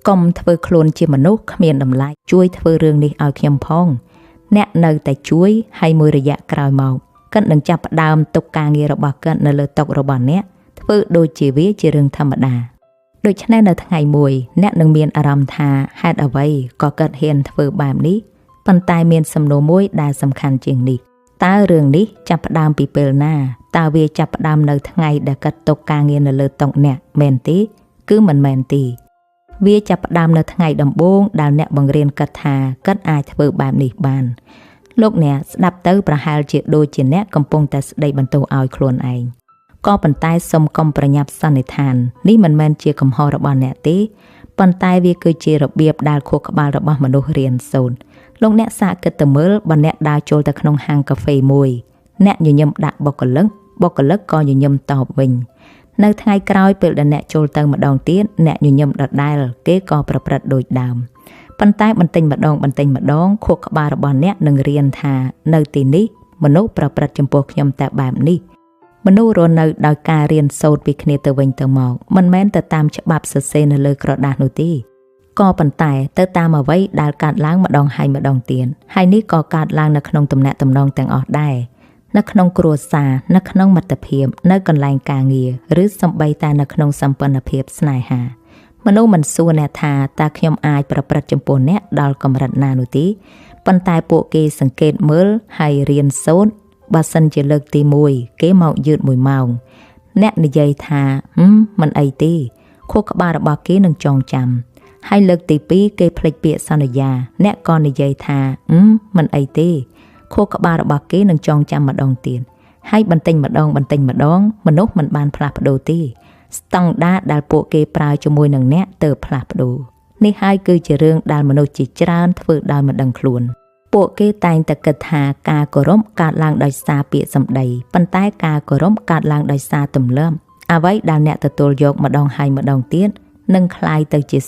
កុំធ្វើខ្លួនជាមនុស្សគ្មានតម្លៃជួយធ្វើរឿងនេះឲ្យខ្ញុំផងអ្នកនៅតែជួយហើយមួយរយៈក្រោយមកកិននឹងចាប់ផ្ដើមទុកការងាររបស់កិននៅលើតុរបស់អ្នកធ្វើដូចជាវាជារឿងធម្មតាដូច្នេះនៅថ្ងៃមួយអ្នកនឹងមានអារម្មណ៍ថាហេតុអ្វីក៏កិនហ៊ានធ្វើបែបនេះប៉ុន្តែមានសំណួរមួយដែលសំខាន់ជាងនេះតើរឿងនេះចាប់ផ្ដើមពីពេលណាតើវាចាប់ផ្ដើមនៅថ្ងៃដែលកិនទុកការងារនៅលើតុអ្នកមែនទេគឺមិនមែនទេវាចាប់ផ្ដើមនៅថ្ងៃដំបូងដែលអ្នកបង្រៀនកិនថាកិនអាចធ្វើបែបនេះបានលោកអ្នកស្ដាប់ទៅប្រហែលជាដូចជាអ្នកកំពុងតែស្ដីបន្ទោសឲ្យខ្លួនឯងក៏ប៉ុន្តែសូមកុំប្រញាប់សន្និដ្ឋាននេះមិនមែនជាកំហុសរបស់អ្នកទេប៉ុន្តែវាគឺជារបៀបដែលខួរក្បាលរបស់មនុស្សរៀនសូត្រលោកអ្នកសាកគិតទៅមើលបើអ្នកដើរចូលទៅក្នុងហាងកាហ្វេមួយអ្នកញញឹមដាក់បុគ្គលិកក៏ញញឹមតបវិញនៅថ្ងៃក្រោយពេលដែលអ្នកចូលទៅម្ដងទៀតអ្នកញញឹមដដែលគេក៏ប្រព្រឹត្តដូចដើមប៉ុន្តែបន្តិចម្ដងខួរក្បាលរបស់អ្នកនឹងរៀនថានៅទីនេះមនុស្សប្រព្រឹត្តចំពោះខ្ញុំតែបែបនេះមនុស្សរស់នៅដោយការរៀនសូត្រពីគ្នាទៅវិញទៅមកមិនមែនទៅតាមច្បាប់សរសេរនៅលើក្រដាសនោះទេក៏ប៉ុន្តែទៅតាមអ្វីដែលកើតឡើងម្ដងហើយម្ដងទៀតហើយនេះក៏កើតឡើងនៅក្នុងទំនាក់ទំនងទាំងអស់ដែរនៅក្នុងគ្រួសារនៅក្នុងមិត្តភាពនៅកន្លែងការងារឬសូម្បីតែនៅក្នុងសម្ព័ន្ធភាពស្នេហាមនុស្សមិនសួរអ្នកថាតើខ្ញុំអាចប្រព្រឹត្តចំពោះអ្នកដល់កម្រិតណានោះទេប៉ុន្តែពួកគេសង្កេតមើលហើយរៀនសូត្របើសិនជាលើកទី1គេមកយឺត1ម៉ោងអ្នកនិយាយថាមិនអីទេខួរក្បាលរបស់គេនឹងចងចាំហើយលើកទី2គេភ្លេចពាក្យសន្យាអ្នកក៏និយាយថាមិនអីទេខួរក្បាលរបស់គេនឹងចងចាំម្ដងទៀតហើយបន្តិចម្ដងមនុស្សមិនបានផ្លាស់ប្ដូរទេស្តង់ដារដែលពួកគេប្រើជាមួយនឹងអ្នកទៅផ្លាស់ប្ដូរនេះហើយគឺជារឿងដែលមនុស្សជាច្រើនធ្វើដោយមិនដឹងខ្លួនពួកគេតែងតែគិតថាការគោរពកើតឡើងដោយសារពាក្យសម្ដីប៉ុន្តែការគោរពកើតឡើងដោយសារទម្លាប់អ្វីដែលអ្នកទទួលយកម្ដងហើយម្ដងទៀតនឹងคล้ายទៅជា